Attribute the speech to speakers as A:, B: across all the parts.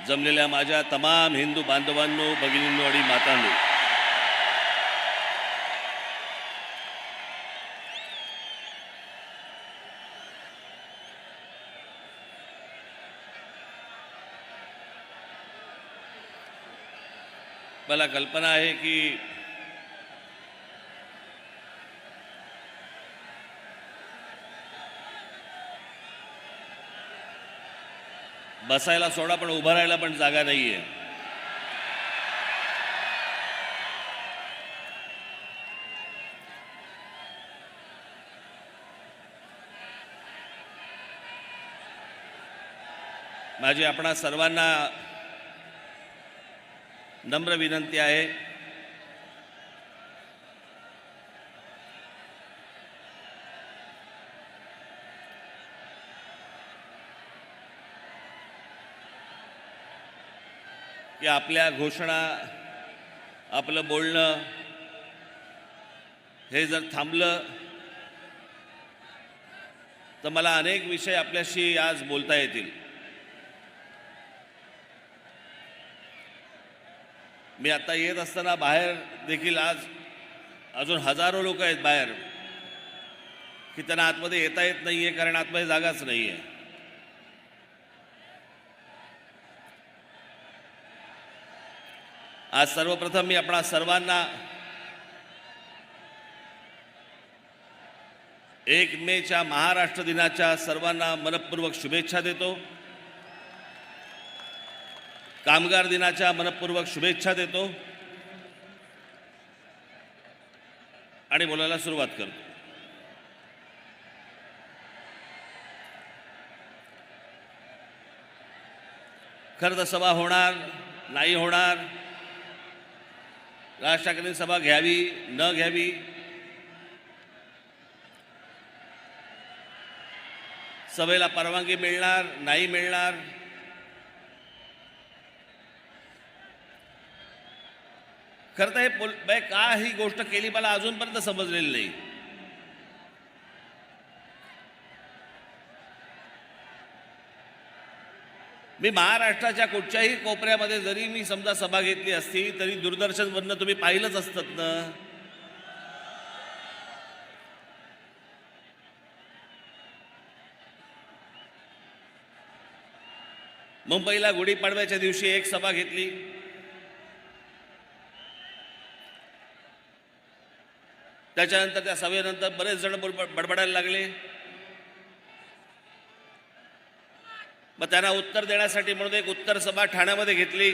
A: जमलेल्या माझ्या तमाम हिंदू बांधवांनो, भगिनींनो आणि मातांनो, मला कल्पना आहे की बसायला सोडा, पण उभं राहायला पण जागा नाहीये. माझी आपणा सर्वांना नम्र विनंती आहे की आपल्या घोषणा, आपलं बोलणं हे जर थांबलं तर मला अनेक विषय आपल्याशी आज बोलता येतील. मी आता येत असताना बाहेर देखील आज अजून हजारो लोक आहेत बाहेर की त्यांना आतमध्ये येता येत नाहीये, कारण आतमध्ये जागाच नाहीये. आज सर्वप्रथम मी आपणा सर्वांना 1 मेच्या महाराष्ट्र दिनाच्या सर्वांना मनपूर्वक शुभेच्छा देतो. कामगार दिनाच्या मनपूर्वक शुभेच्छा देतो आणि बोलायला सुरुवात करतो. खरं तर सभा होणार नाही होणार, राज ठाकरेंनी सभा घ्यावी न घ्यावी, सभेला परवानगी मिळणार नाही मिळणार, खरं तर हे का ही गोष्ट केली मला अजूनपर्यंत समजलेली नाही. मी महाराष्ट्राच्या कुठच्याही कोपऱ्यामध्ये जरी मी समजा सभा घेतली असती तरी दूरदर्शनवरनं तुम्ही पाहिलंच असतात ना. मुंबईला गुढीपाडव्याच्या दिवशी एक सभा घेतली, त्याच्यानंतर त्या सभेनंतर बरेच जण बडबडायला लागले. मग त्यांना उत्तर देण्यासाठी म्हणून एक उत्तर सभा ठाण्यामध्ये घेतली.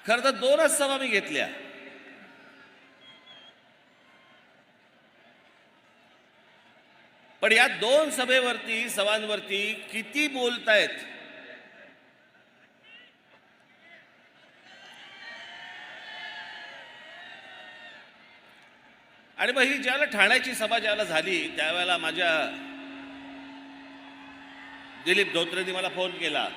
A: खरं तर 2च सभा मी घेतल्या, पण या 2 सभांवरती किती बोलतायत. आणि मग ही ज्याला ठाण्याची सभा ज्याला झाली त्यावेळेला माझ्या दिलीप धोत्रेंनी मला फोन केला.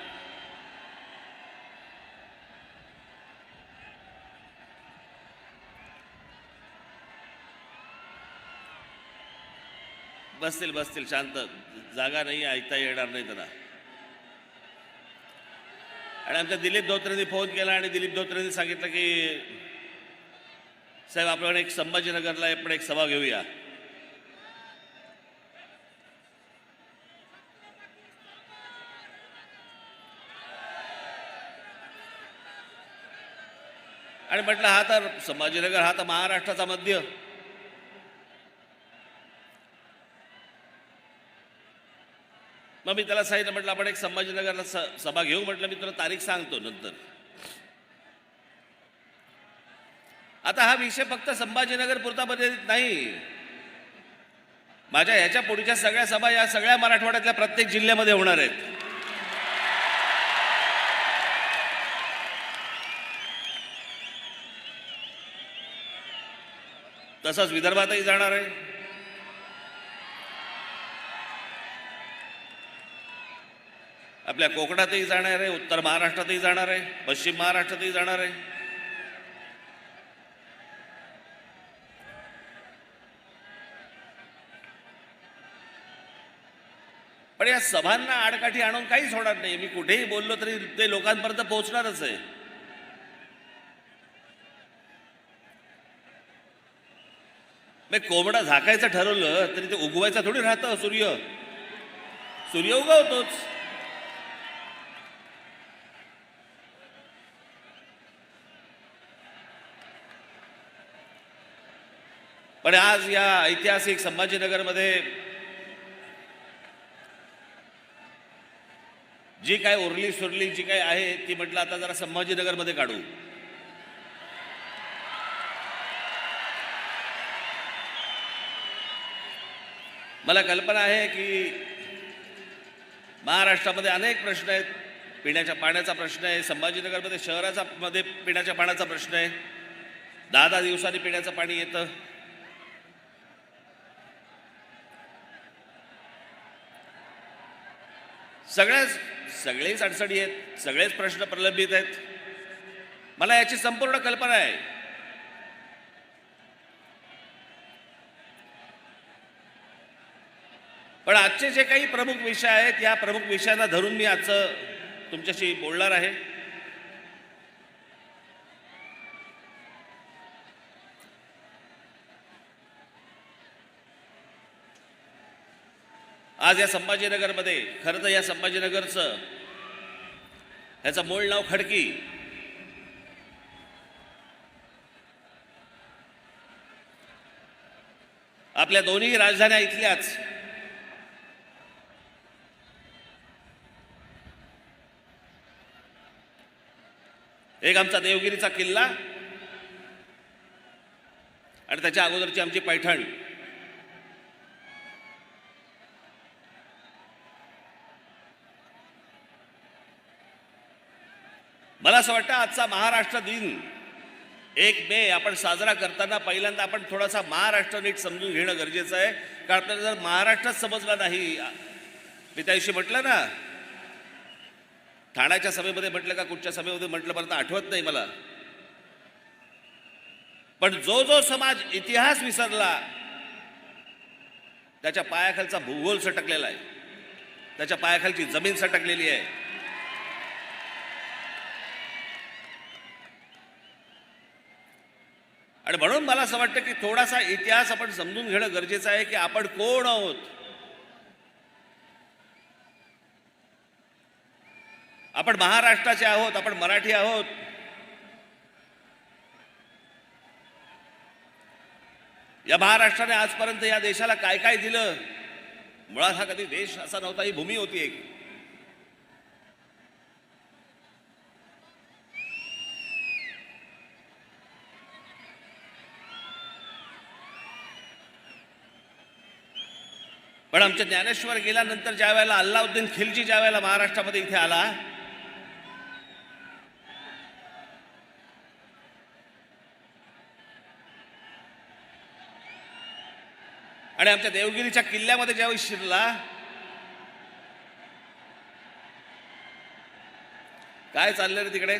A: बसतील शांत, जागा नाही, ऐकता येणार नाही त्यांना. आणि आमच्या दिलीप धोत्रेंनी फोन केला आणि दिलीप धोत्रेंनी सांगितलं की साहेब आपल्याकडे एक संभाजीनगरला आपण एक सभा घेऊया. आणि म्हटलं हा तर संभाजीनगर हा तर महाराष्ट्राचा मध्य, मग मी त्याला सांगितलं, म्हटलं आपण एक संभाजीनगरला सभा घेऊ. म्हटलं मी तुला तारीख सांगतो नंतर. आता हा विषय फक्त संभाजीनगर पुरता मर्यादित नाही. माझ्या ह्याच्या पुढच्या सगळ्या सभा या सगळ्या मराठवाड्यातल्या प्रत्येक जिल्ह्यामध्ये होणार आहेत. तसंच विदर्भातही जाणार आहे. आपल्या कोकणातही जाणार आहे, उत्तर महाराष्ट्रातही जाणार आहे, पश्चिम महाराष्ट्रातही जाणार आहे. पण या सभांना आडकाठी आणून काहीच होणार नाही. मी कुठेही बोललो तरी ते लोकांपर्यंत पोहोचणारच आहे. कोंबडा झाकायचं ठरवलं तरी ते उगवायचा थोडी राहतं. सूर्य उगवतोच. पण आज या ऐतिहासिक संभाजीनगरमध्ये जी काय उरली सुरली जी काय आहे ती म्हटलं आता जरा संभाजीनगरमध्ये काढू. मला कल्पना आहे की महाराष्ट्रामध्ये अनेक प्रश्न आहेत. पिण्याच्या पाण्याचा प्रश्न आहे. संभाजीनगरमध्ये शहराचा मध्ये पिण्याच्या पाण्याचा प्रश्न आहे. 10 दिवसांनी पिण्याचं पाणी येतं. सगळेच अडचणी आहेत. सगळेच प्रश्न प्रलंबित आहेत. मला याची संपूर्ण कल्पना आहे. पण आजचे जे काही प्रमुख विषय आहेत या प्रमुख विषयांना धरून मी आजचं तुमच्याशी बोलणार आहे. आज या संभाजीनगरमध्ये खरं तर या संभाजीनगरचं ह्याचं मूळ नाव खडकी. आपल्या दोन्ही राजधान्या इथल्याच. एक आमचा देवगिरीचा किल्ला आणि त्याच्या अगोदरची आमची पैठण. मला असं वाटतं आजचा महाराष्ट्र दिन 1 मे आपण साजरा करताना पहिल्यांदा आपण थोडासा महाराष्ट्र नीट समजून घेणं गरजेचं आहे. कारण आपल्याला जर महाराष्ट्रच समजला नाही, मी त्या दिवशी म्हटलं ना, ठाण्याच्या सभेमध्ये म्हटलं का कुठच्या सभेमध्ये म्हटलं मला तर आठवत नाही मला, पण जो समाज इतिहास विसरला त्याच्या पायाखालचा भूगोल सटकलेला आहे. त्याच्या पायाखालची जमीन सटकलेली आहे. आणि म्हणून मला असं वाटतं की थोडासा इतिहास आपण समजून घेणं गरजेचं आहे की आपण कोण आहोत. आपण महाराष्ट्राचे आहोत. आपण मराठी आहोत. या महाराष्ट्राने आजपर्यंत या देशाला काय काय दिलं. मुळात हा कधी देश असा नव्हता, ही भूमी होती एक. पण आमच्या ज्ञानेश्वर गेल्यानंतर ज्या वेळेला अल्लाउद्दीन खिलजी ज्या वेळेला महाराष्ट्रामध्ये इथे आला, आणि आमच्या देवगिरीच्या किल्ल्यामध्ये ज्यावेळी शिरला, काय चाललं रे तिकडे?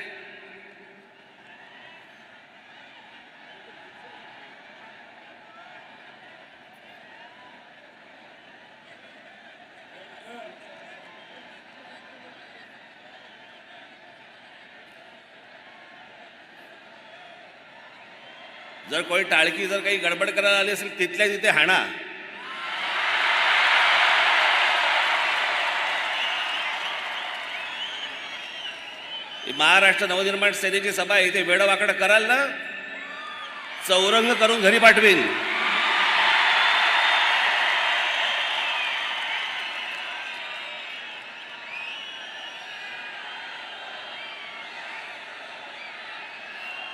A: जर कोणी टाळकी जर काही गडबड करायला आली असेल तिथल्या तिथे हाणा. महाराष्ट्र नवनिर्माण सेनेची सभा आहे. इथे वेडवाकडं कराल ना, चौरंग करून घरी पाठवीन.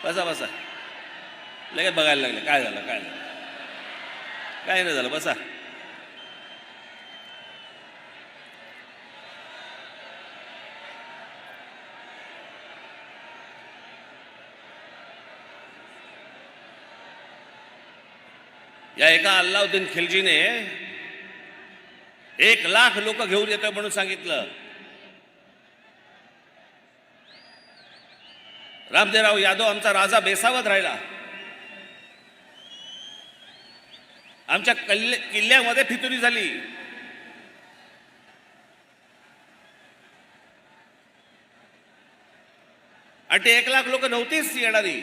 A: बसा बसा. लगेच बघायला लागले काय झालं काय झालं. काय नाही झालं, बसा. या एका अल्लाउद्दीन खिलजीने 1 लाख लोक घेऊन येतोय म्हणून सांगितलं. रामदेवराव यादव आमचा राजा बेसावत राहिला. आमच्या किल्ल्यामध्ये फितुरी झाली. आणि ते 1,00,000 लोक नव्हतीच येणारी.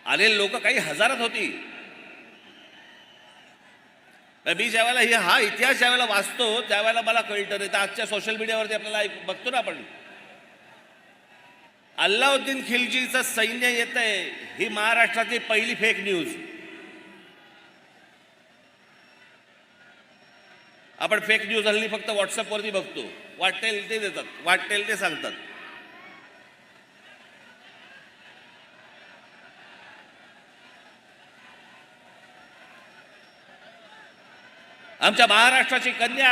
A: आलेले लोक काही हजारात होती. मी ज्यावेळेला हा इतिहास ज्यावेळेला वाचतो त्यावेळेला मला कळतं. नाही तर आजच्या सोशल मीडियावरती आपल्याला बघतो ना आपण, अल्लाउद्दीन खिलजीचं सैन्य येत आहे, ही महाराष्ट्रातली पहिली फेक न्यूज. आपण फेक न्यूज हल्ली फक्त व्हॉट्सअपवरती बघतो. वाटेल ते देतात, वाटेल ते सांगतात. आमच्या महाराष्ट्राची कन्या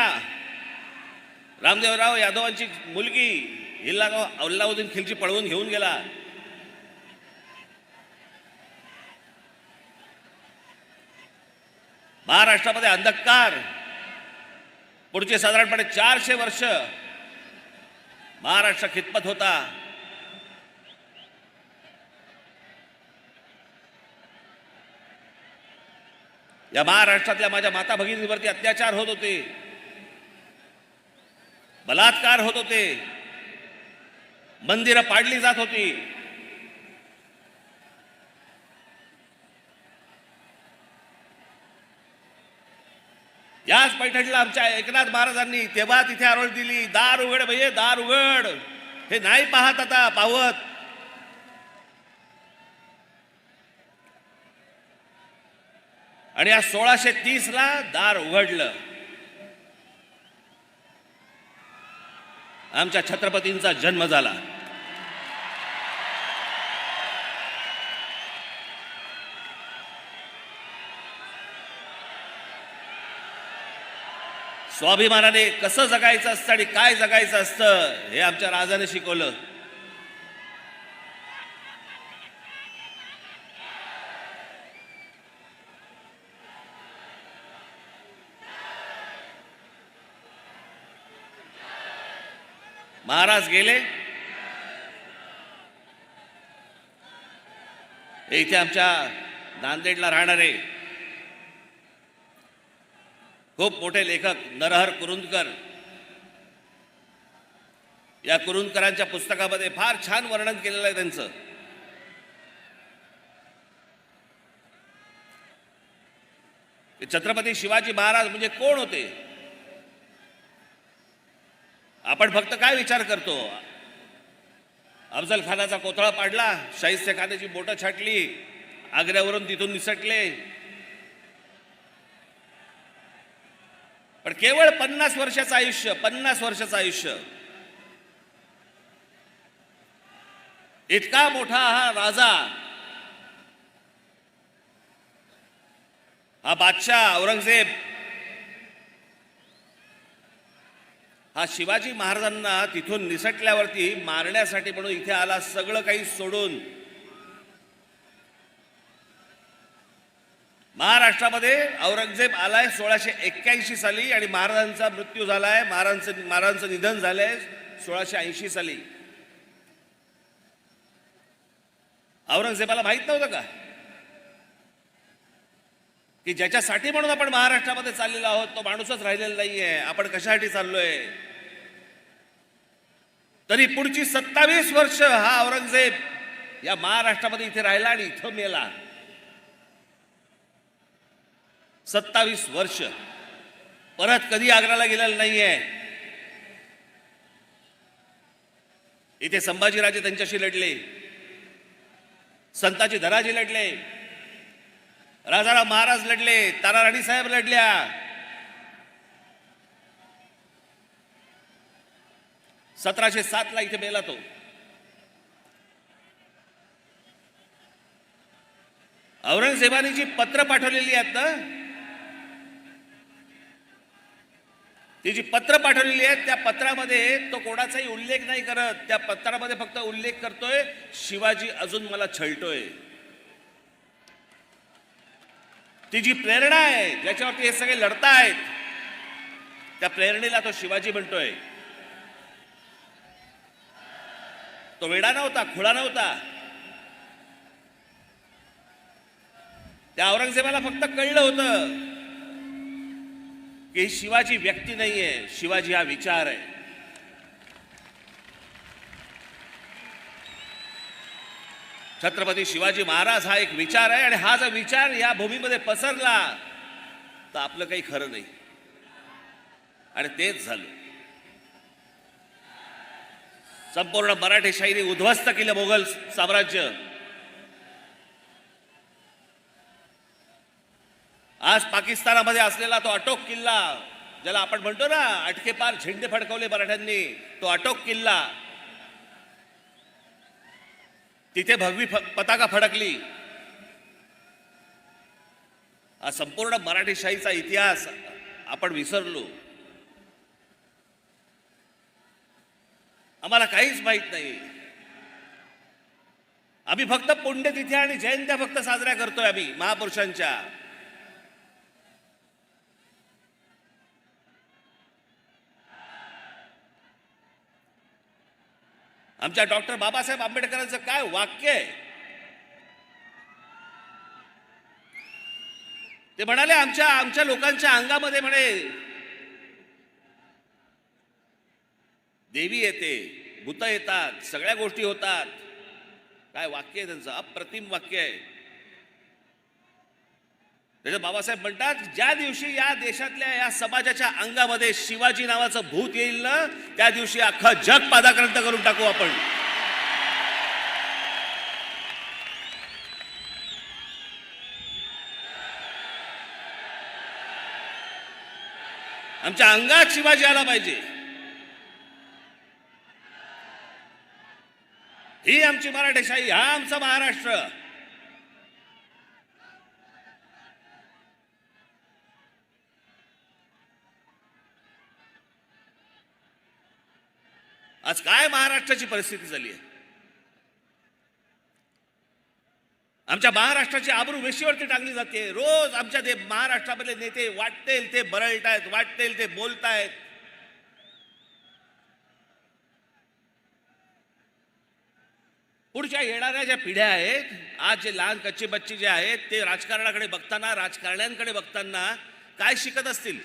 A: रामदेवराव यादवांची मुलगी हिला अल्लाउद्दीन खिलजी पळवून घेऊन गेला. महाराष्ट्रामध्ये अंधकार पुढचे साधारणपणे 400 वर्ष महाराष्ट्र खितपत होता. या महाराष्ट्रातल्या माझ्या माता भगिनींवरती अत्याचार होत होते, बलात्कार होत होते, मंदिरं पाडली जात होती. याच पैठणीला आमच्या एकनाथ महाराजांनी तेव्हा तिथे आरोळ दिली, दार उघड भैये दार उघड. हे नाही पाहत आता पावत. आणि या 1630ला दार उघडलं. आमच्या छत्रपतींचा जन्म झाला. स्वाभिमानाने कसं जगायचं असतं आणि काय जगायचं असतं हे आमच्या राजाने शिकवलं. महाराज गेले, इथे आमच्या नांदेडला राहणारे खूप मोठे लेखक नरहर कुरुंदकर, या कुरुंदकरांच्या पुस्तकामध्ये फार छान वर्णन केलेलं आहे त्यांचं. छत्रपती शिवाजी महाराज म्हणजे कोण होते. आपण फक्त काय विचार करतो, अफजल खानाचा कोथळा पाडला, शाहिस्ते खानाची बोटं छाटली, आग्र्यावरून तिथून निसटले. पण केवळ 50 वर्षाचं आयुष्य, 50 वर्षाचं आयुष्य, इतका मोठा हा राजा, हा बादशाह औरंगजेब, हा शिवाजी महाराजांना तिथून निसटल्यावरती मारण्यासाठी म्हणून इथे आला, सगळं काही सोडून. महाराष्ट्रामध्ये औरंगजेब आलाय 1681 साली आणि महाराजांचा मृत्यू झालाय, महाराजांचं निधन झालंय 1680 साली. औरंगजेबाला माहित नव्हतं का की ज्याच्यासाठी म्हणून आपण महाराष्ट्रामध्ये चाललेलो आहोत तो माणूसच राहिलेला नाहीये, आपण कशासाठी चाललोय. तरी पुढची 27 वर्ष हा औरंगजेब या महाराष्ट्रामध्ये इथे राहिला आणि इथं मेला. 27 वर्ष परत कधी आग्र्याला गेलेला नाहीये. इथे संभाजीराजे त्यांच्याशी लढले, संताजी धनाजी लढले, राजाराम महाराज लढले, तारा राणी साहेब लढल्या. ला इथे मेला तो. औरंगजेबाने जी पत्र पाठवलेली आहेत ना, ती जी पत्र पाठवलेली आहेत त्या पत्रामध्ये तो कोणाचाही उल्लेख नाही करत. त्या पत्रामध्ये फक्त उल्लेख करतोय शिवाजी अजून मला छळतोय. ती जी प्रेरणा आहे ज्याच्यावरती हे सगळे लढतायत त्या प्रेरणेला तो शिवाजी म्हणतोय. तो वेडा नव्हता, खुळा नव्हता. त्या औरंगजेबाला फक्त कळलं होतं की शिवाजी व्यक्ती नाहीये, शिवाजी हा विचार आहे. छत्रपती शिवाजी महाराज हा एक विचार आहे, आणि हा जर विचार या भूमीमध्ये पसरला तर आपलं काही खरं नाही. आणि तेच झालं. संपूर्ण मराठेशाहीने उद्ध्वस्त केलं मोगल साम्राज्य. आज पाकिस्तानामध्ये असलेला तो अटोक किल्ला, ज्याला आपण म्हणतो ना अटकेपार झेंडे फडकवले मराठ्यांनी, तो अटोक किल्ला, तिथे भगवी पताका फडकली. आज संपूर्ण मराठेशाहीचा इतिहास आपण विसरलो. आम्हाला काहीच माहित नाही. आम्ही फक्त पुण्यतिथी आणि जयंत्या फक्त साजऱ्या करतोय आम्ही महापुरुषांच्या. आमच्या डॉक्टर बाबासाहेब आंबेडकरांचं काय वाक्य आहे. ते म्हणाले आमच्या लोकांच्या अंगामध्ये म्हणे देवी येते, भूत येतात, सगळ्या गोष्टी होतात. काय वाक्य आहे त्यांचं, अप्रतिम वाक्य आहे. त्याच्यात बाबासाहेब म्हणतात, ज्या दिवशी या देशातल्या या समाजाच्या अंगामध्ये शिवाजी नावाचं भूत येईल ना, त्या दिवशी अख्खं जग पादाक्रांत करून टाकू आपण. आमच्या अंगात शिवाजी आला पाहिजे. ही आमची मराठेशाही, हा आमचा महाराष्ट्र. आज काय महाराष्ट्राची परिस्थिती झाली आहे. आमच्या महाराष्ट्राची आबरू वेशीवरती टाकली जाते. रोज आमच्या महाराष्ट्रामधले नेते वाटतेल ते बरळतायत, वाटतेल ते बोलतायत. पुढच्या येणाऱ्या ज्या पिढ्या आहेत, आज जे लहान कच्चे बच्चे जे आहेत, ते राजकारणाकडे बघताना, राजकारण्यांकडे बघताना काय शिकत असतील.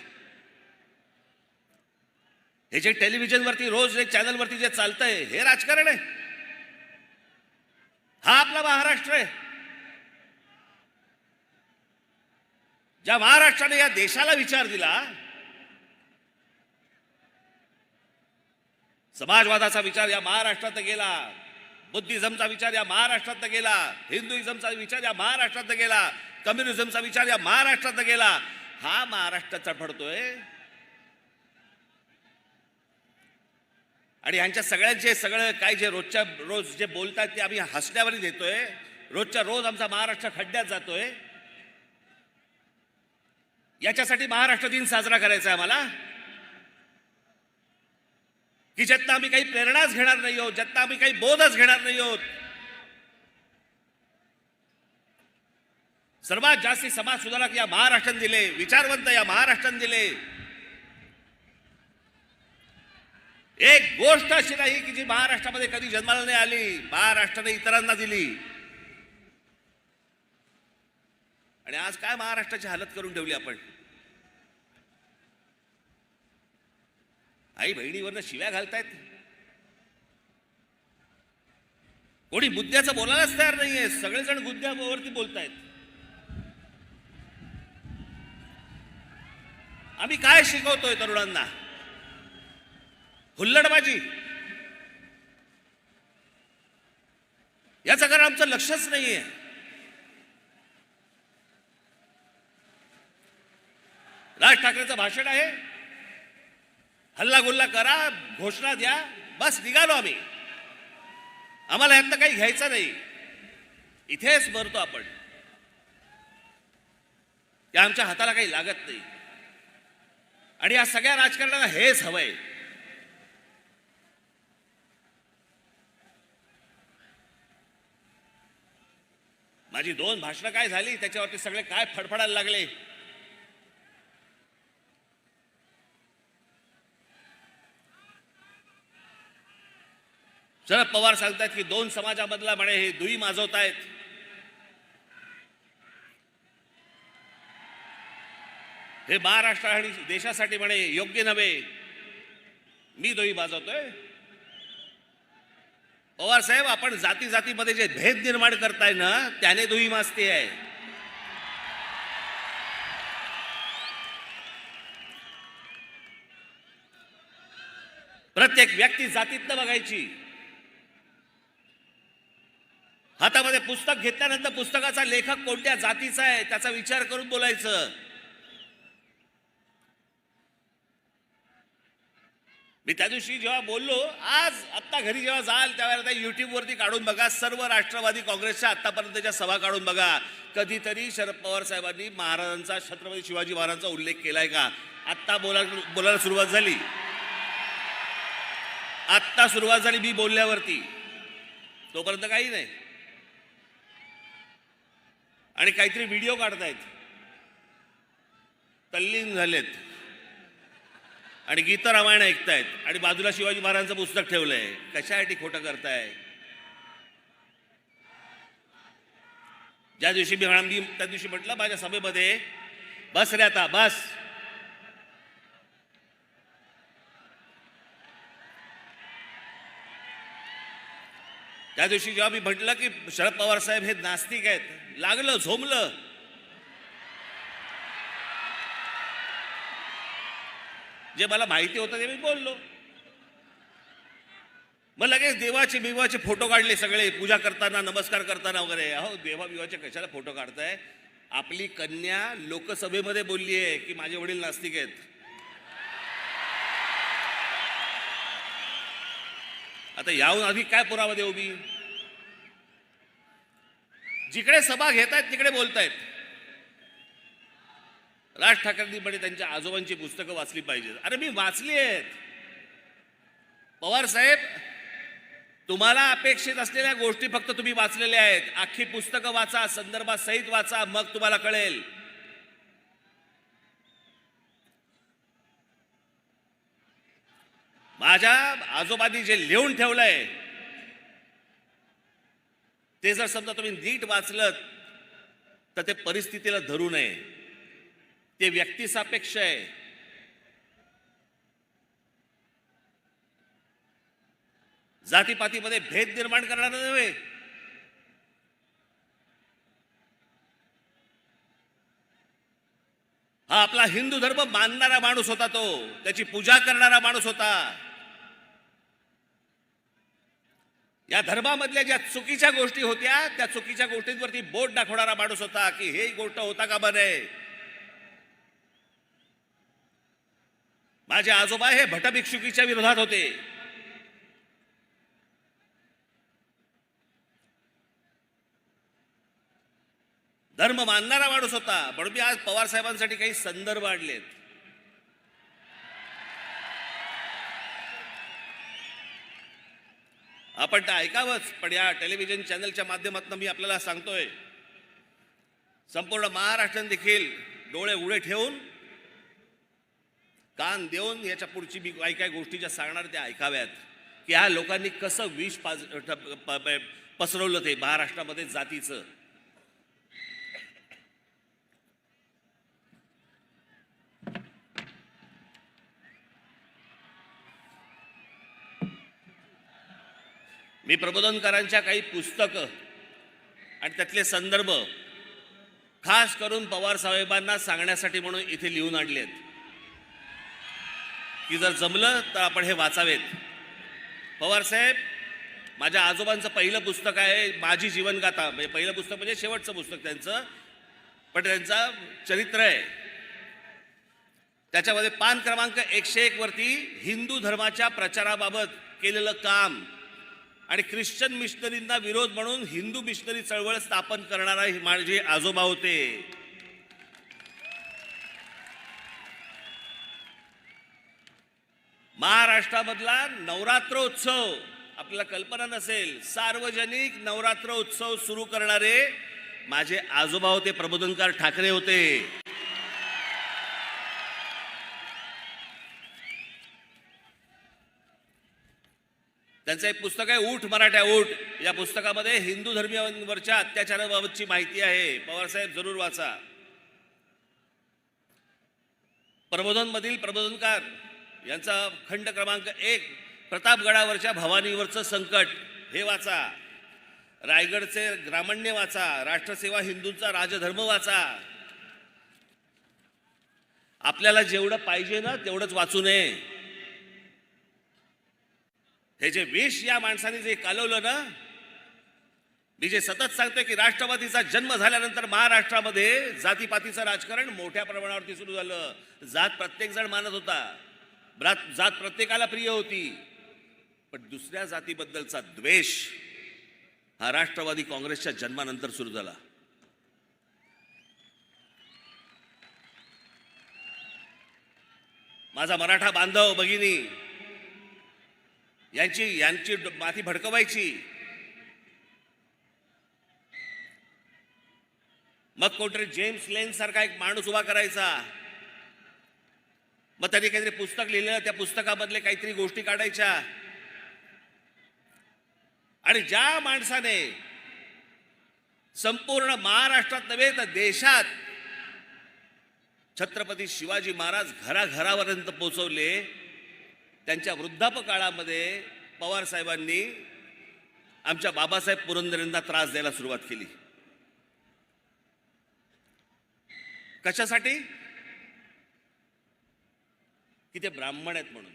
A: हे जे टेलिव्हिजनवरती रोज एक चॅनलवरती जे चालतंय, हे राजकारण आहे. हा आपला महाराष्ट्र आहे. ज्या महाराष्ट्राने या देशाला विचार दिला, समाजवादाचा विचार या महाराष्ट्रात गेला, बुद्धिझमचा विचार या महाराष्ट्रात गेला, हिंदुइझमचा विचार या महाराष्ट्रात गेला, कम्युनिझमचा विचार या महाराष्ट्रात गेला. हा महाराष्ट्र चढफडतोय. आणि यांच्या सगळ्यांचे सगळं काय जे रोजच्या रोज जे बोलतात ते आम्ही हसण्यावरही देतोय. रोजच्या रोज आमचा महाराष्ट्र खड्ड्यात जातोय. याच्यासाठी महाराष्ट्र दिन साजरा करायचा आहे आम्हाला, की ज्यातनं आम्ही काही प्रेरणाच घेणार नाही आहोत, ज्यातनं आम्ही काही बोधच घेणार नाही आहोत. सर्वात जास्ती समाज सुधारक या महाराष्ट्राने दिले, विचारवंत या महाराष्ट्राने दिले. एक गोष्ट अशी नाही की जी महाराष्ट्रामध्ये कधी जन्माला नाही आली, महाराष्ट्राने इतरांना दिली. आणि आज काय महाराष्ट्राची हालत करून ठेवली आपण. आई बहिणीवरनं शिव्या घालतायत. कोणी मुद्द्याचं बोलायलाच तयार नाहीये. सगळेजण मुद्द्यावरती बोलतायत. आम्ही काय शिकवतोय तरुणांना? हुल्लडबाजी. याचं कारण आमचं लक्षच नाहीये. राज ठाकरेंचं भाषण आहे, हल्ला गुल्ला करा, घोषणा द्या, बस निघालो आम्ही. आम्हाला यातनं काही घ्यायचं नाही. इथेच मरतो आपण. त्या आमच्या हाताला काही लागत नाही. आणि या सगळ्या राजकारणाला हेच हवंय. माझी 2 भाषणं काय झाली, त्याच्यावरती सगळे काय फडफडायला लागले. शरद पवार सांगतात की 2 समाजामधला म्हणे हे दुई माजवतायत. हे महाराष्ट्र आणि देशासाठी म्हणे योग्य नव्हे. मी दुई माजवतोय. पवार साहेब, आपण जाती जातीमध्ये जे भेद निर्माण करताय ना, त्याने दुही माजती आहे. प्रत्येक व्यक्ती जातीतनं बघायची. हातामध्ये पुस्तक घेतल्यानंतर पुस्तकाचा लेखक कोणत्या जातीचा आहे त्याचा विचार करून बोलायचं. मी त्या दिवशी जेव्हा बोललो, आज आत्ता घरी जेव्हा जाल त्यावेळेला युट्यूबवरती काढून बघा, सर्व राष्ट्रवादी काँग्रेसच्या आत्तापर्यंतच्या सभा काढून बघा. कधीतरी शरद पवार साहेबांनी महाराजांचा, छत्रपती शिवाजी महाराजांचा उल्लेख केलाय का? आत्ता बोलायला सुरुवात झाली. आत्ता सुरुवात झाली मी बोलल्यावरती, तोपर्यंत काही नाही. आणि काहीतरी व्हिडिओ काढतायत, तल्लीन झालेत आणि गीत रामायण ऐकतायत आणि बाजूला शिवाजी महाराजांचं पुस्तक ठेवलंय. कशासाठी खोटं करताय? ज्या दिवशी मी त्या दिवशी म्हटलं माझ्या सभेमध्ये, बस रे आता बस. त्या दिवशी जेव्हा मी म्हटलं की शरद पवार साहेब हे नास्तिक आहेत, लागलं, झोमलं. जे मला माहिती होतं ते मी बोललो. मग लगेच देवाचे फोटो काढले सगळे, पूजा करताना, नमस्कार करताना वगैरे. अहो, देवाबिवाचे कशाला फोटो काढताय? आपली कन्या लोकसभेमध्ये बोलली आहे की माझे वडील नास्तिक आहेत. आता याहून आधी काय पुरावा देऊ मी? जिकडे सभा घेतायत तिकडे बोलतायत. राज ठाकरेंनी म्हणे त्यांच्या आजोबांची पुस्तकं वाचली पाहिजेत. अरे मी वाचली आहेत. पवार साहेब, तुम्हाला अपेक्षित असलेल्या गोष्टी फक्त तुम्ही वाचलेल्या आहेत. अख्खी पुस्तकं वाचा, संदर्भात सहित वाचा, मग तुम्हाला कळेल. माझ्या आजोबांनी जे लिहून ठेवलंय ते जर समजा तुम्ही नीट वाचलं तर ते परिस्थितीला धरू नये. ते व्यक्तिसापेक्ष आहे. जातीपातीमध्ये भेद निर्माण करणार नव्हे. हा आपला हिंदू धर्म मानणारा माणूस होता, तो त्याची पूजा करणारा माणूस होता. या धर्मामधल्या ज्या चुकीच्या गोष्टी होत्या त्या चुकीच्या गोष्टींवरती बोट दाखवणारा माणूस होता की हे गोष्ट होता कामा नये. माझे आजोबा हे भटभिक्षुकीच्या विरोधात होते. धर्म मानणारा माणूस होता. म्हणून मी आज पवार साहेबांसाठी काही संदर्भ आणलेत. आपण तर ऐकावंच, पण या टेलिव्हिजन चॅनलच्या माध्यमातून मी आपल्याला सांगतोय, संपूर्ण महाराष्ट्राने देखील डोळे उडे ठेवून, कान देऊन याच्या पुढची मी काही गोष्टी ज्या सांगणार त्या ऐकाव्यात की ह्या लोकांनी कसं विष पसरवलं ते महाराष्ट्रामध्ये जातीचं. मी प्रबोधनकारांच्या काही पुस्तकं आणि त्यातले संदर्भ खास करून पवार साहेबांना सांगण्यासाठी म्हणून इथे लिहून आणलेत की जर जमलं तर आपण हे वाचावेत. पवार साहेब, माझ्या आजोबांचं पहिलं पुस्तक आहे माझी जीवनगाथा. म्हणजे पहिलं पुस्तक म्हणजे शेवटचं पुस्तक त्यांचं, पण त्यांचं चरित्र आहे. त्याच्यामध्ये पान क्रमांक 101 वरती हिंदू धर्माच्या प्रचाराबाबत केलेलं काम आणि ख्रिश्चन मिशनरींना विरोध म्हणून हिंदू मिशनरी चळवळ स्थापन करणारा माझे आजोबा होते. महाराष्ट्रामधला नवरात्रोत्सव आपल्याला कल्पना नसेल, सार्वजनिक नवरात्रोत्सव सुरू करणारे माझे आजोबा होते, प्रबोधनकार ठाकरे होते. त्यांचं एक पुस्तक आहे ऊठ मराठ्या ऊठ. या पुस्तकामध्ये हिंदू धर्मीयांवरच्या अत्याचाराबाबतची माहिती आहे. पवारसाहेब जरूर वाचा. प्रबोधनमधील प्रबोधनकार यांचा खंड क्रमांक 1 प्रतापगडावरच्या भवानीवरचं संकट हे वाचा, रायगडचे ग्रामण्य वाचा, राष्ट्रसेवा हिंदूंचा राजधर्म वाचा. आपल्याला जेवढं पाहिजे ना तेवढंच वाचू नये. हे जे विष या माणसाने जे कालवलं ना, मी जे सतत सांगतोय की राष्ट्रवादीचा जन्म झाल्यानंतर महाराष्ट्रामध्ये जातीपातीचं राजकारण मोठ्या प्रमाणावरती सुरू झालं. जात प्रत्येक जण मानत होता, जात प्रत्येकाला प्रिय होती, पण दुसऱ्या जातीबद्दलचा द्वेष हा राष्ट्रवादी काँग्रेसच्या जन्मानंतर सुरू झाला. माझा मराठा बांधव भगिनी यांची माती भडकवायची. मग कोणतरी जेम्स लेन सारखा एक माणूस उभा करायचा, मग त्यांनी काहीतरी पुस्तक लिहिलं, त्या पुस्तकामधले काहीतरी गोष्टी काढायच्या. आणि ज्या माणसाने संपूर्ण महाराष्ट्रात नव्हे तर देशात छत्रपती शिवाजी महाराज घराघरापर्यंत पोहोचवले, त्यांच्या वृद्धापकाळामध्ये पवार साहेबांनी आमच्या बाबासाहेब पुरंदरेंना त्रास द्यायला सुरुवात केली. कशासाठी? की ते ब्राह्मण आहेत म्हणून.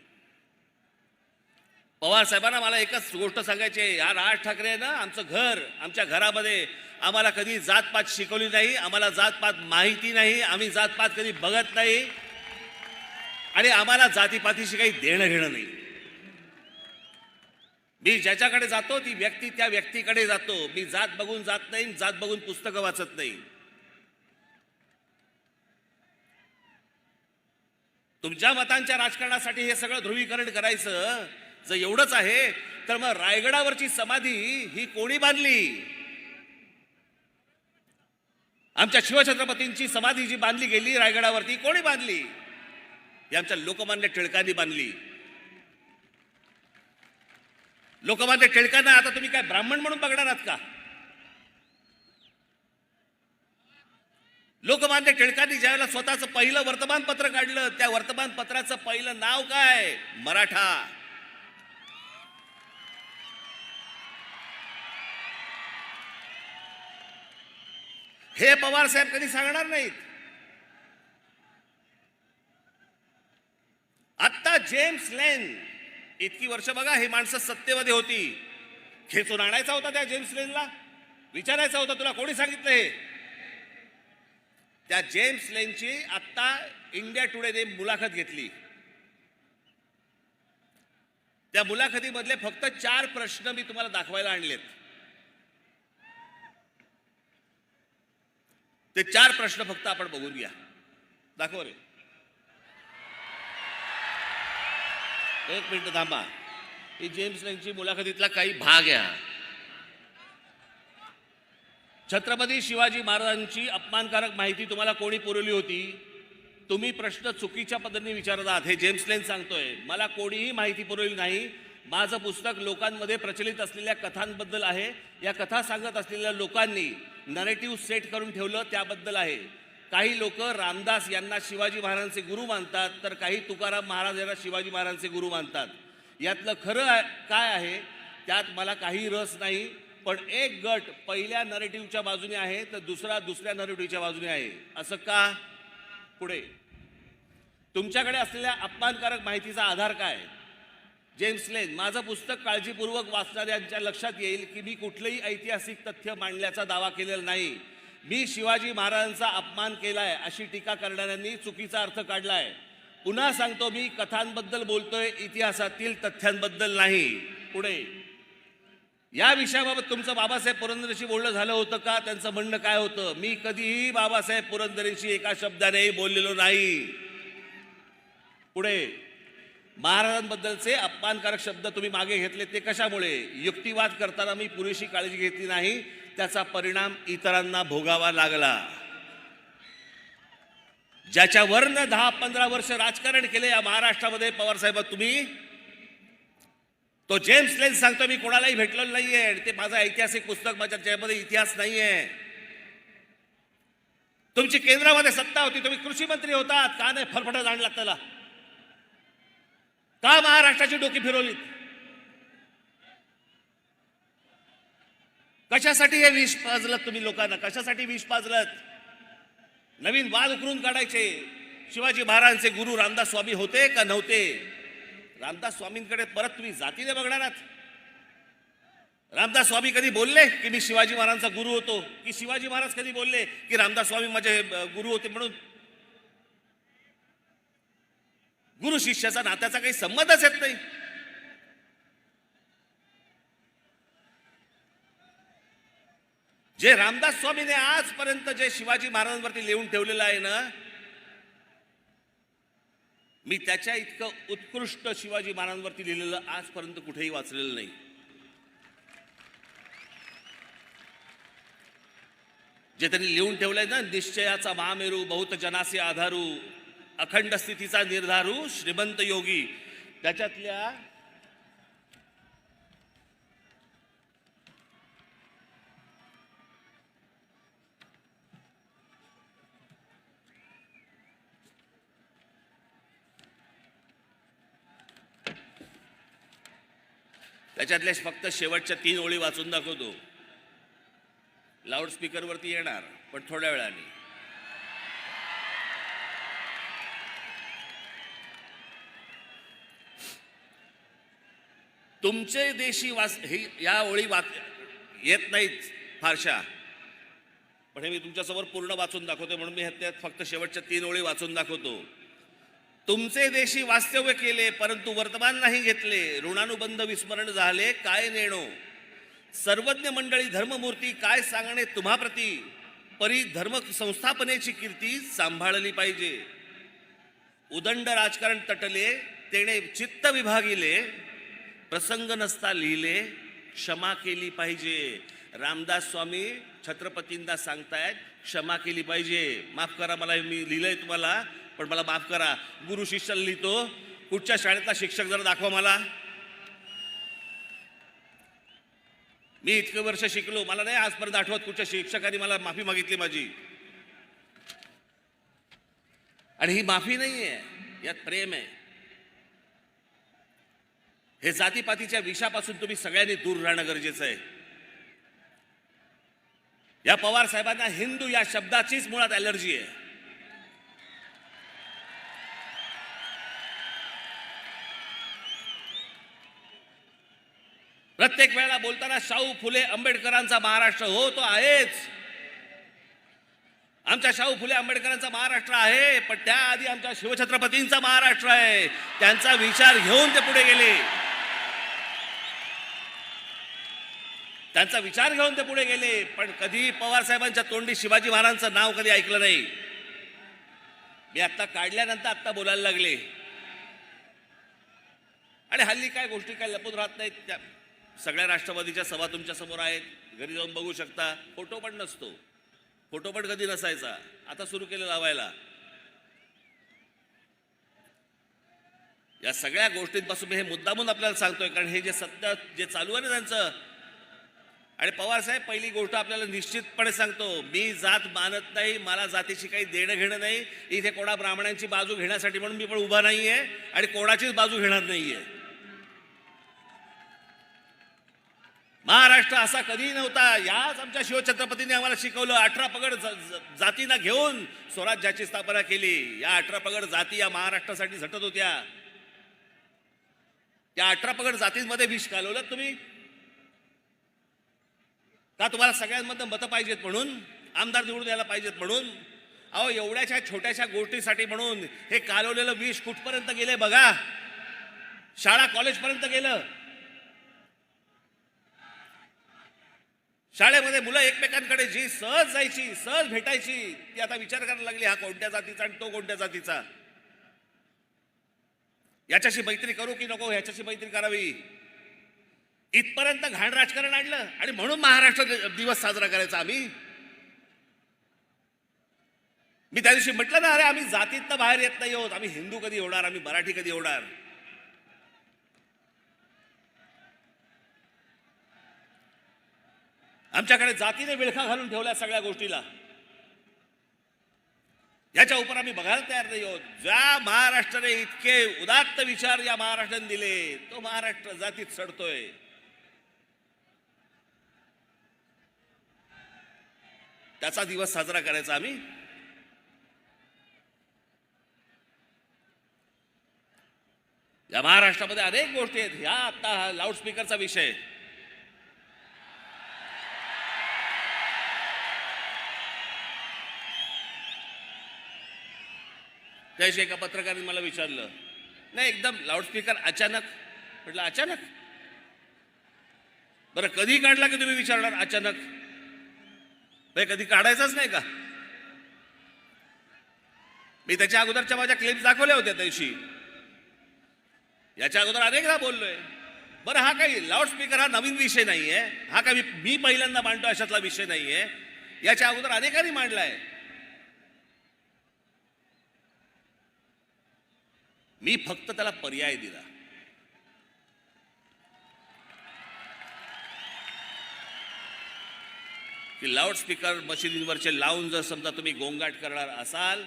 A: पवार साहेबांना मला एकच गोष्ट सांगायची आहे, या राज ठाकरे ना आमचं घर, आमच्या घरामध्ये आम्हाला कधी जातपात शिकवली नाही, आम्हाला जातपात माहिती नाही, आम्ही जातपात कधी बघत नाही आणि आम्हाला जातीपातीशी काही देणं घेणं नाही. मी ज्याच्याकडे जातो ती व्यक्ती त्या व्यक्तीकडे जातो. मी जात बघून जात नाही, जात बघून पुस्तकं वाचत नाही. तुमच्या मतांच्या राजकारणासाठी हे सगळं ध्रुवीकरण करायचं जर एवढंच आहे तर मग रायगडावरची समाधी ही कोणी बांधली? आमच्या शिवछत्रपतींची समाधी जी बांधली गेली रायगडावरती कोणी बांधली? ही आमच्या लोकमान्य टिळकांनी बांधली. लोकमान्य टिळकांना आता तुम्ही काय ब्राह्मण म्हणून बघणार आहात का? लोकमान्य टिळकांनी ज्यावेळेला स्वतःचं पहिलं वर्तमानपत्र काढलं, त्या वर्तमानपत्राचं पहिलं नाव काय? मराठा. हे पवार साहेब कधी सांगणार नाहीत. आता जेम्स लेन इतकी वर्ष बघा, ही माणसं सत्तेमध्ये होती, खेचून आणायचा होता त्या जेम्स लेनला, विचारायचा होता तुला कोणी सांगितलं हे? त्या जेम्स लेनची आता इंडिया टुडेने मुलाखत घेतली. त्या मुलाखतीमधले फक्त 4 प्रश्न मी तुम्हाला दाखवायला आणलेत. ते 4 प्रश्न फक्त आपण बघून घ्या. दाखव रे. एक मिनिट थांबा. ही जेम्स लेनची मुलाखतीतला काही भाग आहे. छत्रपती शिवाजी महाराजांची अपमानकारक माहिती तुम्हाला कोणी पुरवली होती? तुम्ही प्रश्न चुकीच्या पद्धतीने विचारत आहात. हे जेम्स लेन सांगतोय, मला कोणीही माहिती पुरवली नाही. माझं पुस्तक लोकांमध्ये प्रचलित असलेल्या कथांबद्दल आहे. या कथा सांगत असलेल्या लोकांनी नरेटिव्ह सेट करून ठेवलं त्याबद्दल आहे. काही लोक रामदास यांना शिवाजी महाराजांचे गुरु मानतात, तर काही तुकाराम महाराज यांना शिवाजी महाराजांचे गुरु मानतात. यातलं खरं काय आहे त्यात मला काही रस नाही. पण एक गट पहिल्या नरेटिव्हच्या बाजूने आहे तर दुसरा दुसऱ्या नरेटिव्हच्या बाजूने आहे. असं का? पुढे तुमच्याकडे असलेल्या अपमानकारक माहितीचा आधार काय? जेम्स लेन, माझं पुस्तक काळजीपूर्वक वाचणाऱ्यांच्या लक्षात येईल की मी कुठलंही ऐतिहासिक तथ्य मांडल्याचा दावा केलेला नाही. मी शिवाजी महाराजांचा अपमान केलाय अशी टीका करणाऱ्यांनी चुकीचा अर्थ काढलाय. पुन्हा सांगतो, मी कथांबद्दल बोलतोय, इतिहासातील तथ्यांबद्दल नाही. पुढे या विषयाबाबत तुमचं बाबासाहेब पुरंदरेंशी बोलणं झालं होतं का? त्यांचं म्हणणं काय होतं? मी कधीही बाबासाहेब पुरंदरेंशी एका शब्दानेही बोललेलो नाही. पुढे महाराजांबद्दलचे अपमानकारक शब्द तुम्ही मागे घेतले ते कशामुळे? युक्तिवाद करताना मी पुरेशी काळजी घेतली नाही, त्याचा परिणाम इतरांना भोगावा लागला. ज्याच्यावरनं 10-15 वर्ष राजकारण केले या महाराष्ट्रामध्ये पवार साहेब तुम्ही, तो जेम्स लेन सांगतो मी कोणालाही भेटलेलो नाहीये. ते माझं ऐतिहासिक पुस्तक, माझ्या ज्यामध्ये इतिहास नाहीये. तुमची केंद्रामध्ये सत्ता होती, तुम्ही कृषी मंत्री होतात, का नाही फरफटत आणला त्याला? का महाराष्ट्राची डोकी फिरवलीत? कशासाठी हे विष पाजलत तुम्ही लोकांना? कशासाठी विष पाजलत? नवीन वाद उकरून काढायचे. शिवाजी महाराजांचे गुरु रामदास स्वामी होते का नव्हते? रामदास स्वामींकडे परत तुम्ही जातीने बघणार आहात? रामदास स्वामी कधी बोलले की मी शिवाजी महाराजांचा गुरु होतो? की शिवाजी महाराज कधी बोलले की रामदास स्वामी माझे गुरु होते म्हणून? गुरु शिष्याचा नात्याचा काही संबंधच येत नाही. जे रामदास स्वामीने आजपर्यंत जे शिवाजी महाराजांवरती लिहून ठेवलेलं आहे ना, मी त्याच्या इतकं उत्कृष्ट शिवाजी महाराजांवरती लिहिलेलं आजपर्यंत कुठेही वाचलेलं नाही. जे त्यांनी लिहून ठेवलंय ना, निश्चयाचा महामेरू, बहुत जनासे आधारू, अखंड स्थितीचा निर्धारू, श्रीमंत योगी, त्याच्यातल्या फक्त शेवटच्या 3 ओळी वाचून दाखवतो. लाऊडस्पीकर वरती येणार पण थोड्या वेळाने. तुमचे देशी हे या ओळी येत नाहीत फारशा, पण हे मी तुमच्यासमोर पूर्ण वाचून दाखवतो म्हणून मी त्यात फक्त शेवटच्या 3 ओळी वाचून दाखवतो. तुमचे देशी वास्तव्य केले परंतु वर्तमान नाही घेतले, ऋणानुबंध विस्मरण झाले काय नेणो, सर्वज्ञ मंडळी धर्ममूर्ती काय सांगणे तुम्हाप्रती, परी धर्म संस्थापनेची कीर्ती सांभाळली पाहिजे. उदंड राजकारण तटले तेणे चित्त विभागिले, प्रसंग नसता लिहिले क्षमा केली पाहिजे. रामदास स्वामी छत्रपतींना सांगतायत क्षमा केली पाहिजे. माफ करा, मला मी लिहिलंय तुम्हाला पण मला माफ करा. गुरु शिष्याला लिहितो, कुठच्या शाळेतला शिक्षक जरा दाखवा मला. मी इतके वर्ष शिकलो, मला नाही आजपर्यंत आठवत कुठच्या शिक्षकाने मला माफी मागितली माझी. आणि ही माफी नाहीये, यात प्रेम आहे. हे जातीपातीच्या विषापासून तुम्ही सगळ्यांनी दूर राहणं गरजेचं आहे. या पवार साहेबांना हिंदू या शब्दाचीच मुळात ॲलर्जी आहे. प्रत्येक वेळेला बोलताना शाहू फुले आंबेडकरांचा महाराष्ट्र, हो तो आहेच. आमच्या शाहू फुले आंबेडकरांचा महाराष्ट्र आहे, पण त्याआधी आमच्या शिवछत्रपतींचा महाराष्ट्र आहे. त्यांचा विचार घेऊन ते पुढे गेले. त्यांचा विचार घेऊन ते पुढे गेले. पण कधी पवार साहेबांच्या तोंडी शिवाजी महाराजांचं नाव कधी ऐकलं नाही. मी आता काढल्यानंतर आता बोलायला लागले. आणि हल्ली काय गोष्टी काय लपून राहत नाहीत. त्या सगळ्या राष्ट्रवादीच्या सभा तुमच्या समोर आहेत, घरी जाऊन बघू शकता. फोटो पण नसतो, फोटो पण कधी नसायचा, आता सुरू केलं लावायला. या सगळ्या गोष्टींपासून मी हे मुद्दामून आपल्याला सांगतोय, कारण हे जे सत्य जे चालू आहे ना त्यांचं. आणि पवार साहेब, पहिली गोष्ट आपल्याला निश्चितपणे सांगतो, मी जात मानत नाही, मला जातीशी काही देणं घेणं नाही. इथे कोणा ब्राह्मणांची बाजू घेण्यासाठी म्हणून मी पण उभा नाहीये आणि कोणाचीच बाजू घेणार नाहीये. महाराष्ट्र असा कधी नव्हता. याच आमच्या शिवछत्रपतींनी आम्हाला शिकवलं. 18 पगड जातींना घेऊन स्वराज्याची स्थापना केली. या 18 पगड जाती या महाराष्ट्रासाठी झटत होत्या. या 18 पगड जातींमध्ये विष घालवलं तुम्ही का? तुम्हाला सगळ्यांमधनं मतं पाहिजेत म्हणून, आमदार निवडून यायला पाहिजेत म्हणून? अहो, एवढ्याशा छोट्याशा गोष्टीसाठी म्हणून हे कालवलेलं विष कुठपर्यंत गेले बघा. शाळा कॉलेजपर्यंत गेलं. शाळेमध्ये मुलं एकमेकांकडे जी सहज जायची, सहज भेटायची, ती आता विचार करायला लागली, हा कोणत्या जातीचा आणि तो कोणत्या जातीचा, याच्याशी मैत्री करू की नको, ह्याच्याशी मैत्री करावी, इथपर्यंत घाण राजकारण आणलं. आणि म्हणून महाराष्ट्र दिवस साजरा करायचा आम्ही. मी त्या दिवशी म्हटलं ना, अरे आम्ही जातीतनं बाहेर येत नाही आहोत. आम्ही हिंदू कधी होणार, आम्ही मराठी कधी होणार? आमच्याकडे जातीने विळखा घालून ठेवल्या सगळ्या गोष्टीला. याच्या उपर आम्ही बघायला तयार नाही आहोत. ज्या महाराष्ट्राने इतके उदात्त विचार या महाराष्ट्राने दिले, तो महाराष्ट्र जातीत सडतोय. त्याचा दिवस साजरा करायचा आम्ही? या महाराष्ट्रामध्ये अनेक गोष्टी आहेत. ह्या आता लाऊडस्पीकरचा विषय, त्याशी एका पत्रकाराने मला विचारलं, नाही एकदम लाऊडस्पीकर अचानक. म्हटलं अचानक? बरं कधी काढला की तुम्ही विचारणार अचानक? कधी काढायचाच नाही का? मी त्याच्या अगोदरच्या माझ्या क्लिप्स दाखवल्या होत्या त्याशी. याच्या अगोदर अनेकदा बोललोय. बरं हा काही लाऊडस्पीकर हा नवीन विषय नाहीये, हा काही मी पहिल्यांदा मांडतो अशातला विषय नाहीये. याच्या अगोदर अनेकांनी मांडलाय. मी फक्त त्याला पर्याय दिला. की लाऊडस्पीकर मशिदींवरचे लावून जर समजा तुम्ही गोंगाट करणार असाल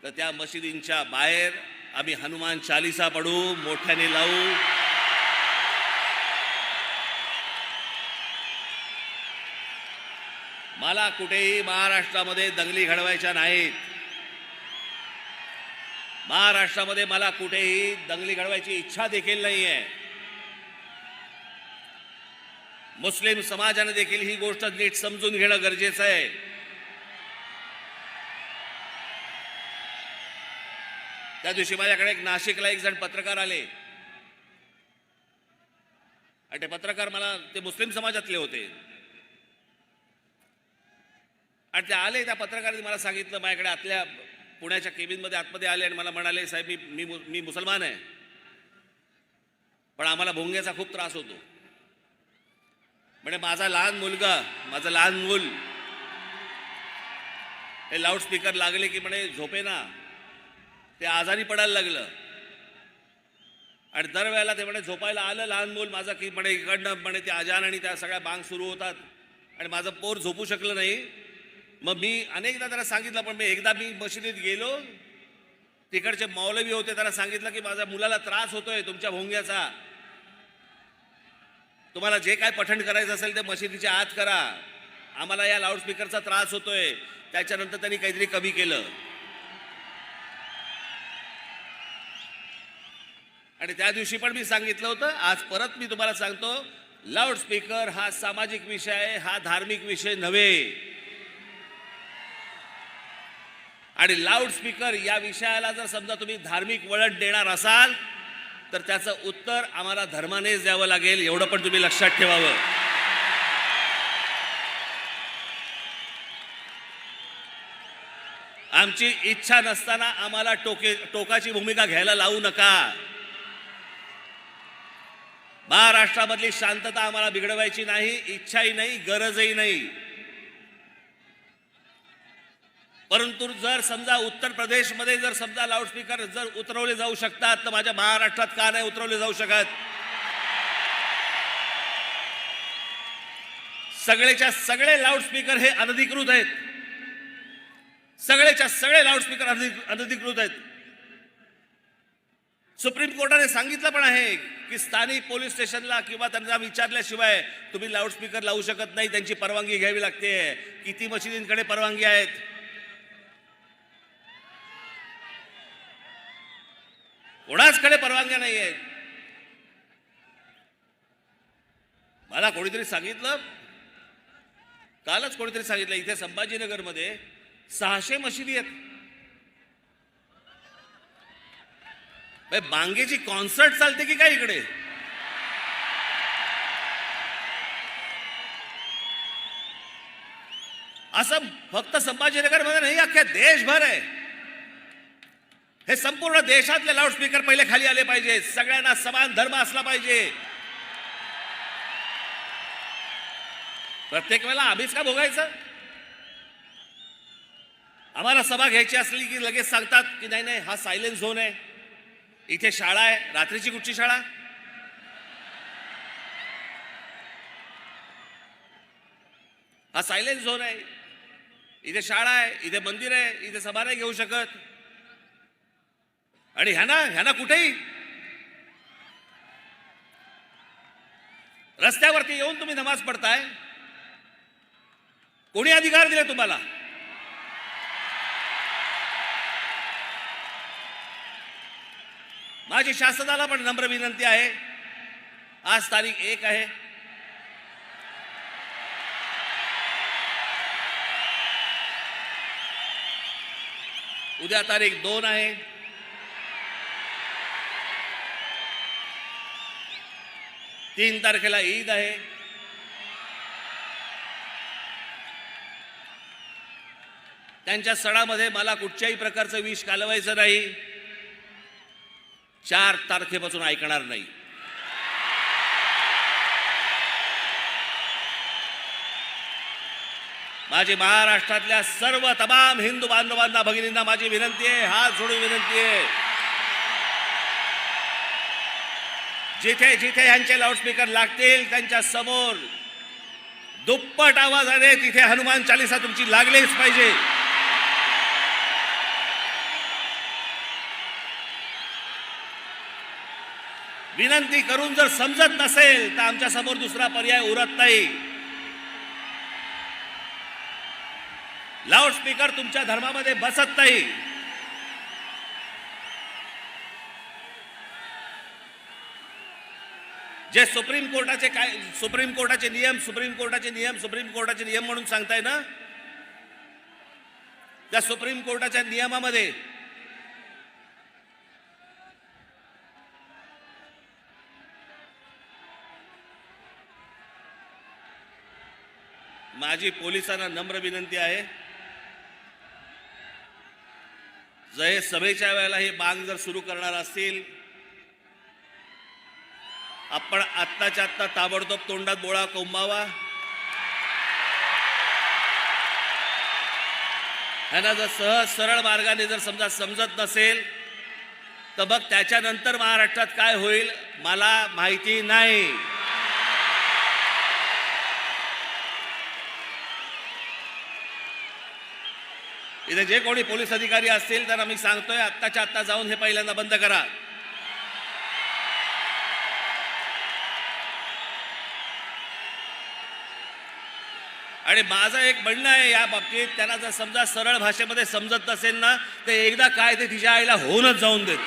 A: तर त्या मशिदींच्या बाहेर आम्ही हनुमान चालीसा पढू, मोठ्याने लावू. मला कुठेही महाराष्ट्रामध्ये दंगली घडवायच्या नाहीत. महाराष्ट्रामध्ये मला कुठेही दंगली घडवायची इच्छा देखील नाहीये. मुस्लिम समाजाने देखील ही गोष्ट नीट समजून घेणं गरजेचं आहे. त्या दिवशी माझ्याकडे नाशिकला एक जण पत्रकार आले आणि ते पत्रकार मला ते मुस्लिम समाजातले होते आणि ते आले. त्या पत्रकाराने मला सांगितलं, माझ्याकडे आतल्या पुण्याच्या केबिनमध्ये आतमध्ये आले आणि मला म्हणाले, साहेब मी मुसलमान आहे पण आम्हाला भोंग्याचा खूप त्रास होतो. म्हणजे माझं लहान मूल हे लाऊडस्पीकर लागले की म्हणे झोपेना ते आजारी पडायला लागलं आणि दरवेळेला ते म्हणे झोपायला आलं लहान मूल माझं की म्हणे इकडनं म्हणे ते अजान आणि त्या सगळ्या बांग सुरू होतात आणि माझं पोर झोपू शकलं नाही. मग मी अनेकदा त्याला सांगितलं, पण एकदा मी मशिदीत गेलो, तिकडचे मौलवी होते, त्याला सांगितलं की माझ्या मुलाला त्रास होतोय तुमच्या भोंग्याचा, तुम्हाला जे काय पठण करायचं असेल ते मशिदीच्या आत करा, आम्हाला या लाऊडस्पीकरचा त्रास होतोय. त्याच्यानंतर त्यांनी काहीतरी कमी केलं आणि त्या दिवशी पण मी सांगितलं होतं, आज परत मी तुम्हाला सांगतो, लाऊडस्पीकर हा सामाजिक विषय आहे, हा धार्मिक विषय नव्हे. आणि लाऊडस्पीकर या विषयाला जर समजा तुम्ही धार्मिक वळण देणार असाल तर त्याचं उत्तर आम्हाला धर्मानेच द्यावं लागेल, एवढं पण तुम्ही लक्षात ठेवावं. आमची इच्छा नसताना आम्हाला टोकाची भूमिका घ्यायला लावू नका. महाराष्ट्रामधली शांतता आम्हाला बिघडवायची नाही, इच्छाही नाही, गरजही नाही. परंतु जर समजा उत्तर प्रदेशमध्ये जर समजा लाऊडस्पीकर जर उतरवले जाऊ शकतात तर माझ्या महाराष्ट्रात का नाही उतरवले जाऊ शकत? सगळेच्या सगळे लाऊडस्पीकर हे अनधिकृत आहेत. सगळेच्या सगळे लाऊडस्पीकर अनधिकृत आहेत. सुप्रीम कोर्टाने सांगितलं पण आहे की स्थानिक पोलीस स्टेशनला किंवा त्यांना विचारल्याशिवाय तुम्ही लाऊडस्पीकर लावू शकत नाही, त्यांची परवानगी घ्यावी लागते. किती मशिदींकडे परवानगी आहेत? कोणाचकडे परवानग्या नाही आहेत. मला कोणीतरी सांगितलं, कालच कोणीतरी सांगितलं, इथे संभाजीनगरमध्ये 600 मशिदी आहेत. बांगेची कॉन्सर्ट चालते की काय इकडे? असं फक्त संभाजीनगरमध्ये नाही, अख्ख्या देशभर आहे. हे संपूर्ण देशातले लाऊडस्पीकर पहिले खाली आले पाहिजे. सगळ्यांना समान धर्म असला पाहिजे. प्रत्येक वेळेला आम्हीच का भोगायचं? आम्हाला सभा घ्यायची असली की लगेच सांगतात की नाही नाही हा सायलेन्स झोन आहे, इथे शाळा आहे. रात्रीची कुठची शाळा? हा सायलेन्स झोन आहे, इथे शाळा आहे, इथे मंदिर आहे, इथे सभा नाही घेऊ शकत. आणि ह्याना कुठेही रस्त्यावरती येऊन तुम्ही नमाज पडताय. कोणी अधिकार दिले तुम्हाला? माझी शासनाला पण नम्र विनंती आहे, आज तारीख 1 आहे, उद्या तारीख 2 आहे, तीन तारखेला ईद आहे, त्यांच्या सणामध्ये मला कुठच्याही प्रकारचं विष कालवायचं नाही. 4 तारखेपासून ऐकणार नाही. माझी महाराष्ट्रातल्या सर्व तमाम हिंदू बांधवांना, भगिनींना माझी विनंती आहे, हात जोडून विनंती आहे, जिथे जिथे यांचे लाऊडस्पीकर लागतील त्यांच्या समोर दुप्पट आवाजाने तिथे हनुमान चालीसा तुमची लागलीच पाहिजे. विनंती करून जर समजत नसेल तर आमच्या समोर दुसरा पर्याय उरत नाही. लाऊडस्पीकर तुमच्या धर्मामध्ये बसत नाही. जे सुप्रीम कोर्टाचे नियम म्हणून सांगताय ना, त्या सुप्रीम कोर्टाच्या नियमामध्ये माझी पोलिसांना नम्र विनंती आहे, जर हे सभेच्या वेळेला हे बांग जर सुरू करणार असतील, आपण आत्ताच्या आत्ता ताबडतोब तोंडात बोळा कोंबावा. ह्यांना जर सहज सरळ मार्गाने जर समजा समजत नसेल तर मग त्याच्यानंतर महाराष्ट्रात काय होईल मला माहिती नाही. इथे जे कोणी पोलीस अधिकारी असतील त्यांना मी सांगतोय, आत्ताच्या आत्ता जाऊन हे पहिल्यांदा बंद करा. आणि माझं एक म्हणणं आहे या बाबतीत, त्यांना जर समजा सरळ भाषेमध्ये समजत नसेल ना तर एकदा काय ते तिच्या आईला होऊनच जाऊन देत.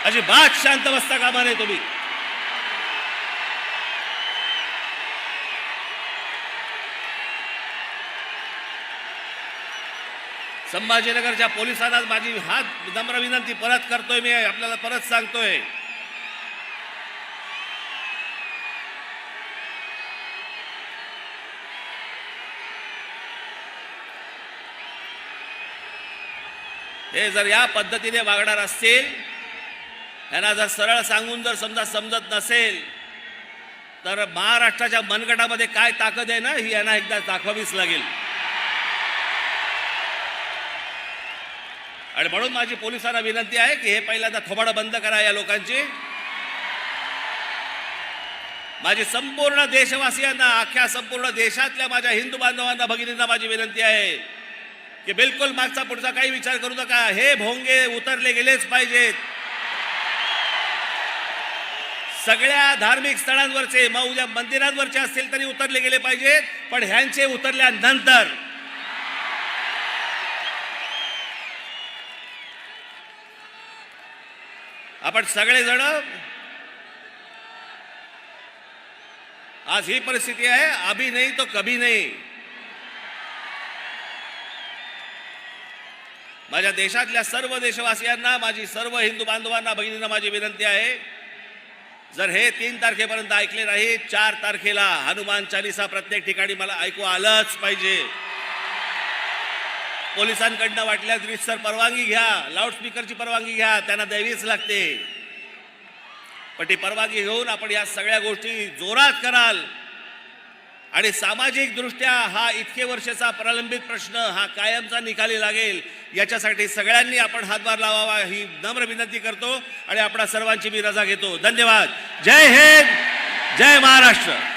A: अजिबात शांत बसता कामा नये तुम्ही. संभाजीनगरच्या पोलिसांना माझी हात नम्र विनंती परत करतोय, मी आपल्याला परत सांगतोय, हे जर या पद्धतीने वागणार असतील, यांना जर सरळ सांगून जर समजा समजत नसेल तर महाराष्ट्राच्या मनगटामध्ये काय ताकद आहे ना ही यांना एकदा दाखवावीच लागेल. आणि म्हणून माझी पोलिसांना विनंती आहे की हे पहिल्यांदा थोबाडं बंद करा या लोकांची. माझी संपूर्ण देशवासियांना, अख्ख्या संपूर्ण देशातल्या माझ्या हिंदू बांधवांना, भगिनींना माझी विनंती आहे की बिलकुल मागचा पुढचा काही विचार करू नका. हे भोंगे उतरले गेलेच पाहिजेत. सगळ्या धार्मिक स्थळांवरचे, मग उद्या मंदिरांवरचे असतील तरी उतरले गेले पाहिजेत, पण ह्यांचे उतरल्यानंतर आपण सगळेजण, आज ही परिस्थिती आहे, अभी नहीं तो कभी नहीं. माझ्या देशातल्या सर्व देशवासियांना, माझी सर्व हिंदू बांधवांना, भगिनींना माझी विनंती आहे, जर हे 3 तारखेपर्यंत ऐकले नाही, 4 तारखेला हनुमान चालीसा प्रत्येक ठिकाणी मला ऐकू आलंच पाहिजे. पोलिसांकडनं वाटल्यास रीतसर परवानगी घ्या, लाऊडस्पीकरची परवानगी घ्या, त्यांना द्यावीच लागते. पण ती परवानगी घेऊन आपण या सगळ्या गोष्टी जोरात कराल आणि सामाजिक दृष्ट्या हा इतके वर्षाचा प्रलंबित प्रश्न हा कायमचा निकाली लागेल, याच्यासाठी सगळ्यांनी आपण हातभार लावावा ही नम्र विनंती करतो आणि आपणा सर्वांची मी रजा घेतो. धन्यवाद. जय हिंद, जय महाराष्ट्र.